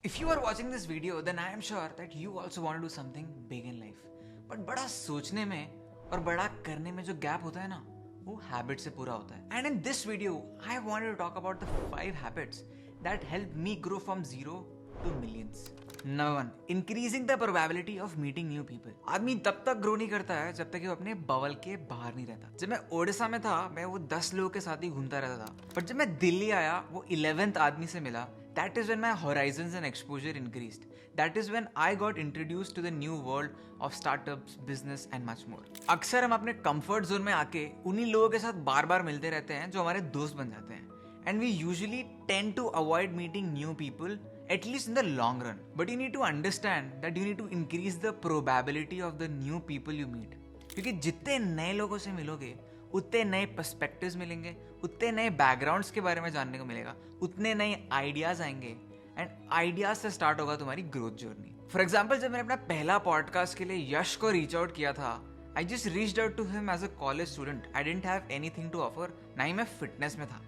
If you are watching this video, then I am sure that you also want to do something big in life. But बड़ा सोचने में और बड़ा करने में जो गैप होता है ना, वो हैबिट से पूरा होता है. And in this video, I wanted to talk about the 5 habits that helped me grow from 0 to millions. Number 1, increasing the probability of meeting new people. आदमी तब तक ग्रो नहीं करता है जब तक कि वो अपने बबल के बाहर नहीं रहता. जब मैं ओडिशा में था, मैं वो 10 लोगों के साथ ही घूमता रहता था. पर जब मैं दिल्ली आया, वो 11th आदमी से मिला. That is when my horizons and exposure increased. That is when I got introduced to the new world of startups, business and much more. अक्सर हम अपने comfort zone में आके उन्हीं लोगों के साथ बार बार मिलते रहते हैं जो हमारे दोस्त बन जाते हैं. And we usually tend to avoid meeting new people, at least in the long run. But you need to understand that you need to increase the probability of the new people you meet. क्योंकि जितने नए लोगों से मिलोगे उतने नए perspectives मिलेंगे, उतने नए बैकग्राउंड्स के बारे में जानने को मिलेगा, उतने नए आइडियाज आएंगे एंड आइडियाज से स्टार्ट होगा तुम्हारी ग्रोथ जर्नी. फॉर एग्जाम्पल, जब मैंने अपना पहला पॉडकास्ट के लिए यश को रीच आउट किया था, I just reached out to him as a college student. I didn't have anything to offer, ना ही मैं फिटनेस में था.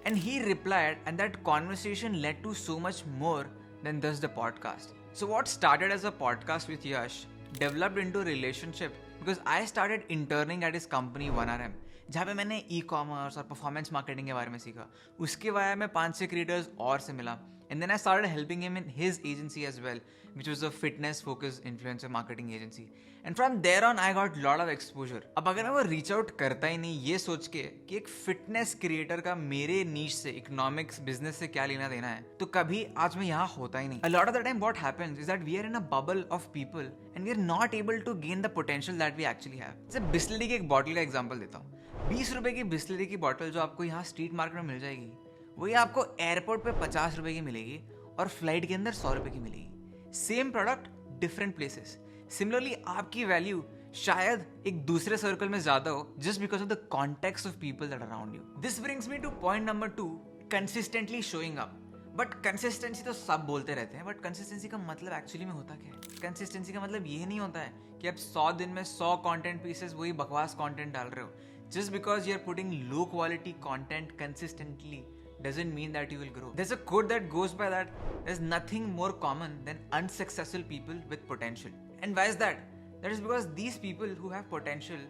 And he replied and that conversation led to so much more than just the podcast. So what started as a podcast with Yash developed into a relationship because I started interning at his company 1RM, जहाँ पे मैंने e-commerce और performance marketing के बारे में सीखा. उसके बाद मैं 5-6 creators और से मिला. And then I started helping him in his agency as well, which was a fitness focused influencer marketing agency. And from there on I got lot of exposure. अब अगर मैं वो reach out करता ही नहीं ये सोच के कि एक fitness creator का मेरे niche से economics business से क्या लेना देना है, तो कभी आज मैं यहाँ होता ही नहीं. A lot of the time what happens is that we are in a bubble of people and we are not able to gain the potential that we actually have. जैसे बिस्लरी की एक बॉटल का एग्जांपल देता हूँ. 20 रुपए की बिस्लरी की bottle जो आपको यहाँ स्ट्रीट मार्केट में मिल जाएगी, वही आपको एयरपोर्ट पे 50 रुपए की मिलेगी और फ्लाइट के अंदर 100 रुपए की मिलेगी. Same product, different places. Similarly आपकी वैल्यू शायद एक दूसरे सर्कल में ज्यादा हो just because of the context of people that around you. This brings me two point number 2, consistently showing up. But consistency तो सब बोलते रहते हैं, बट कंसिस्टेंसी का मतलब एक्चुअली में होता क्या है? कंसिस्टेंसी का मतलब ये नहीं होता है कि आप 100 दिन में 100 कंटेंट पीसेस वही बकवास कंटेंट डाल रहे हो. Just because you're putting low quality content consistently doesn't mean that you will grow. There's a quote that goes by that there's nothing more common than unsuccessful people with potential. And why is that? That is because these people who have potential,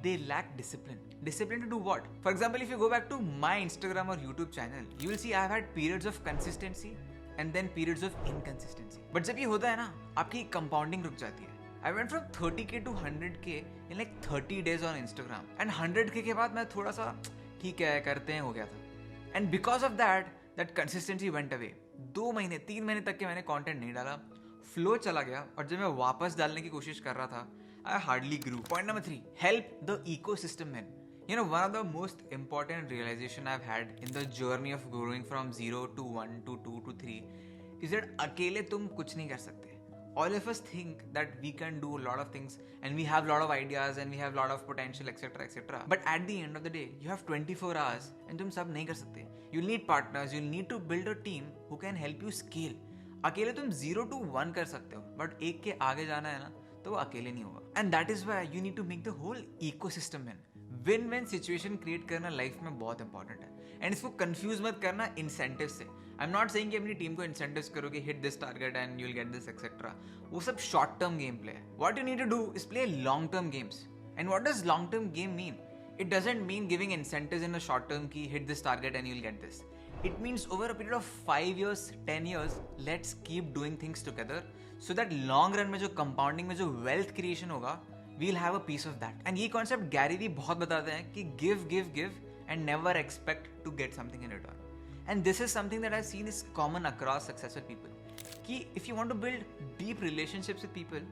they lack discipline. Discipline to do what? For example, if you go back to my Instagram or YouTube channel, you will see I've had periods of consistency and then periods of inconsistency. But जब ये होता है ना, आपकी compounding रुक जाती है. I went from 30k to 100k in like 30 days on Instagram. And 100k के बाद मैं थोड़ा सा ठीक है करते हैं हो गया था. And because of that, that consistency went away. 2 महीने 3 महीने तक के मैंने content नहीं डाला, flow चला गया और जब मैं वापस डालने की कोशिश कर रहा था, I hardly grew. Point number 3, help the ecosystem man. You know, one of the most important realization I've had in the journey of growing from 0 to 1 to 2 to 3 is that अकेले तुम कुछ नहीं कर सकते. All of us think that we can do a lot of things and we have a lot of ideas and we have a lot of potential etc etc. But at the end of the day, you have 24 hours and तुम सब नहीं कर सकते. You'll need partners, you'll need to build a team who can help you scale. अकेले तुम 0 to 1 कर सकते हो, but एक के आगे जाना है ना, तो वो अकेले नहीं होगा. And that is why you need to make the whole ecosystem in. Win-win situation create करना लाइफ में बहुत इंपॉर्टेंट है. एंड इसको कंफ्यूज मत करना इंसेंटिव से. आई एम नॉट सेइंग कि अपनी टीम को इंसेंटिव्स करो कि hit this target and you will get this etcetera. वो सब शॉर्ट टर्म गेम प्ले है. What you need to do is play long term games. And what does long term game mean? It doesn't mean giving incentives in a short term की hit this target and you will get this. It means over a period of 5 years, 10 years, let's keep doing things together so that long run में जो compounding में जो wealth creation होगा, we'll have a piece of that. And ये concept Gary Vee बहुत बताते हैं कि give and never expect to get something in return. And this is something that I've seen is common across successful people. कि if you want to build deep relationships with people,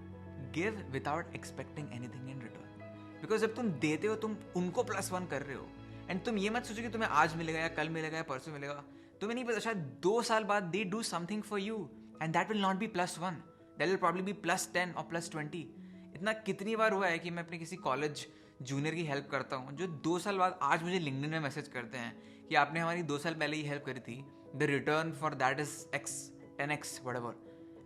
give without expecting anything in return. Because जब तुम देते हो तुम उनको +1 कर रहे हो. एंड तुम ये मत सोचो कि तुम्हें आज मिलेगा या कल मिलेगा या परसों मिलेगा. तुम्हें नहीं पता, शायद 2 साल बाद they do something for you and that will not be +1, that will probably be +10 और +20. इतना कितनी बार हुआ है कि मैं अपने किसी कॉलेज जूनियर की हेल्प करता हूँ जो 2 साल बाद आज मुझे लिंक्डइन में मैसेज करते हैं कि आपने हमारी 2 साल पहले ही हेल्प करी थी, the return for that is X, 10x, whatever.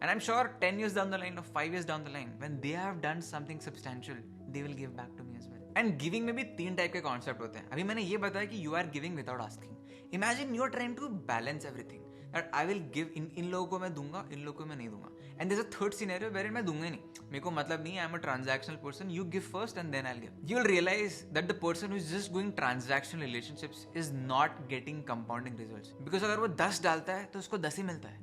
And I'm sure 10 years down the line or 5 years down the line, when they have done something substantial, they will give back to me as well. And giving में भी 3 type के concept होते हैं. अभी मैंने ये बताया कि you are giving without asking. Imagine you are trying to balance everything. that I will give इन लोगों को मैं दूंगा, इन लोगों को मैं नहीं दूंगा. And there's a third scenario wherein मैं दूंगा ही नहीं. मेरे को मतलब नहीं, I'm a transactional person. You give first and then I'll give. You'll realize that the person who is just going transactional relationships is not getting compounding results. Because अगर वो 10 डालता है तो उसको 10 ही मिलता है.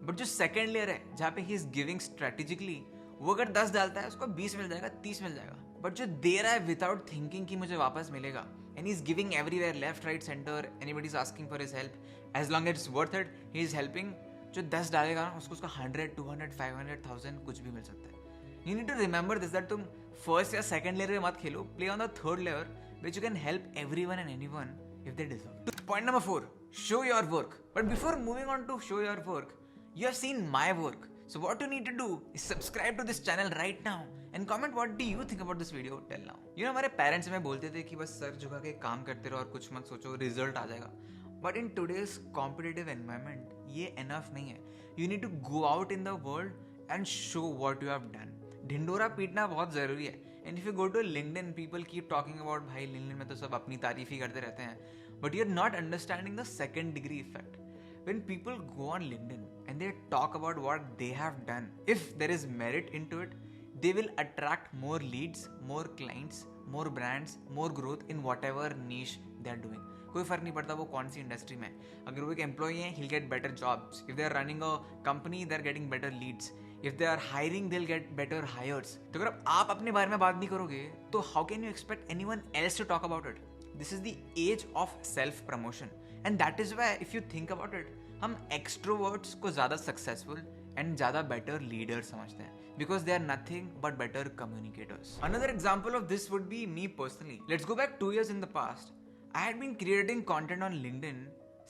But जो second layer है जहाँ पे he is giving strategically, वो अगर 10 डालता है उसको 20 मिल जाएगा, 30 मिल जाएगा. बट जो दे रहा है विदाउट थिंकिंग कि मुझे वापस मिलेगा, and he is giving everywhere, left right centre, anybody is asking for his help, as long as it's worth it, he is helping. जो 10 डालेगा ना उसको उसका 100, 200, 500, 1000 कुछ भी मिल सकता है. You need to remember this, that तुम फर्स्ट या सेकंड लेयर में मत खेलो, play on the third layer which you can help everyone and anyone if they deserve. Point number 4, show your work. But before moving on to show your work, you have seen my work. So what you need to do is subscribe to this channel right now and comment what do you think about this video till now. You know, हमारे parents में बोलते थे कि बस sir झुका के काम करते रहो और कुछ मत सोचो, रिजल्ट आ जाएगा. But in today's competitive environment ये एनफ नहीं है. You need to go out in the world and show what you have done. Dhindora पीटना बहुत जरूरी है. And if you go to LinkedIn, people keep talking about भाई LinkedIn में तो सब अपनी तारीफ ही करते रहते हैं, but you are not understanding the second degree effect. When people go on LinkedIn and they talk about what they have done, if there is merit into it, they will attract more leads, more clients, more brands, more growth in whatever niche they are doing. कोई फर्क नहीं पड़ता वो कौन सी industry में. अगर वो एक एम्प्लॉय है, he'll get better jobs. If they are running a company, they are getting better leads. If they are hiring, they'll get better hires. तो अगर आप अपने बारे में बात नहीं करोगे तो how can you expect anyone else to talk about it? This is the age of self promotion. And that is why if you think about it, हम extroverts को ज़्यादा successful and ज़्यादा better leaders समझते हैं, because they are nothing but better communicators. Another example of this would be me personally. Let's go back 2 years in the past. I had been creating content on LinkedIn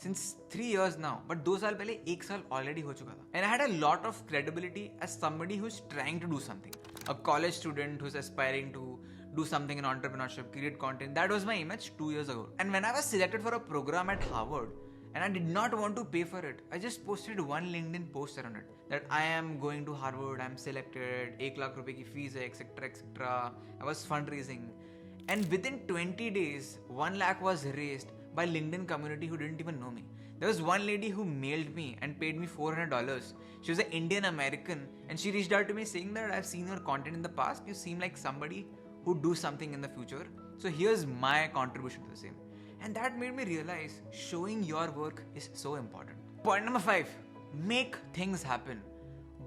since 3 years now, but 2 साल पहले 1 साल already हो चुका था. And I had a lot of credibility as somebody who's trying to do something. A college student who's aspiring to do something in entrepreneurship, create content. That was my image 2 years ago. And when I was selected for a program at Harvard, and I did not want to pay for it, I just posted one LinkedIn post around it, that I am going to Harvard, I'm selected, 1 lakh रुपए की fees है, etc, etc. I was fundraising. And within 20 days, 1 lakh was raised by LinkedIn community who didn't even know me. There was one lady who mailed me and paid me $400. She was an Indian American and she reached out to me saying that I've seen your content in the past. You seem like somebody who do something in the future. So here's my contribution to the same. And that made me realize showing your work is so important. Point number 5, make things happen.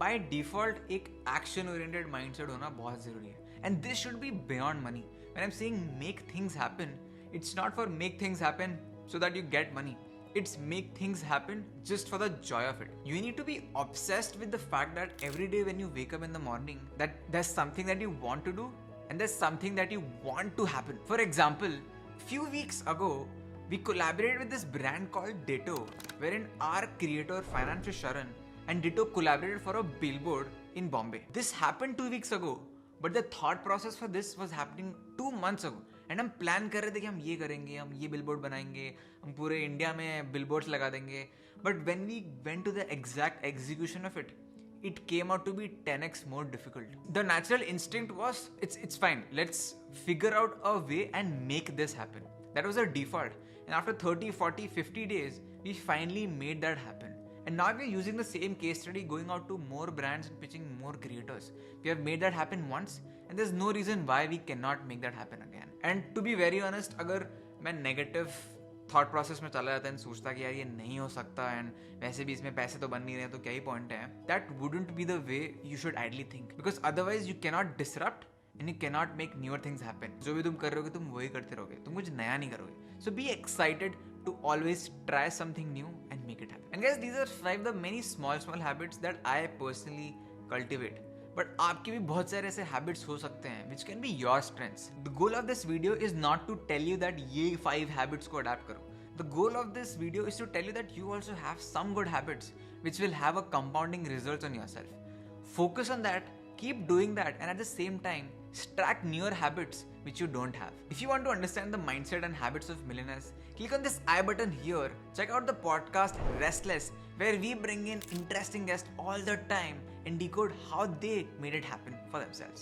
By default, एक action oriented mindset होना बहुत जरूरी है. And this should be beyond money. When I'm saying make things happen, it's not for make things happen so that you get money. It's make things happen just for the joy of it. You need to be obsessed with the fact that every day when you wake up in the morning, that there's something that you want to do and there's something that you want to happen. For example, few weeks ago, we collaborated with this brand called Ditto, wherein our creator Financial Sharan and Ditto collaborated for a billboard in Bombay. This happened 2 weeks ago, but the thought process for this was happening 2 months ago. And हम plan कर रहे थे कि हम ये करेंगे, हम ये बिलबोर्ड बनाएंगे, हम पूरे इंडिया में बिलबोर्ड्स लगा देंगे. But when we went to the exact execution of it, it came out to be 10x more difficult. The natural instinct was, it's fine, let's figure out a way and make this happen. That was our default. And after 30, 40, 50 days, we finally made that happen. And now we're using the same case study, going out to more brands and pitching more creators. We have made that happen once, and there's no reason why we cannot make that happen again. And to be very honest, अगर मैं negative thought process में चला जाता है and सोचता कि यार ये नहीं हो सकता and वैसे भी इसमें पैसे तो बन नहीं रहे तो क्या ही point है, that wouldn't be the way you should ideally think. Because otherwise you cannot disrupt and you cannot make newer things happen. जो भी तुम कर रहे होगे तुम वही करते रहोगे, तुम कुछ नया नहीं करोगे. So be excited to always try something new and make it happen. And guys, these are 5 the many small habits that I personally cultivate. But आपके भी बहुत सारे ऐसे habits हो सकते हैं which can be your strengths. The goal of this video is not to tell you that ये 5 habits को adapt करो. The goal of this video is to tell you that you also have some good habits which will have a compounding results on yourself. Focus on that, keep doing that, and at the same time stack newer habits which you don't have. If you want to understand the mindset and habits of millionaires, click on this I button here. Check out the podcast Restless, where we bring in interesting guests all the time and decode how they made it happen for themselves.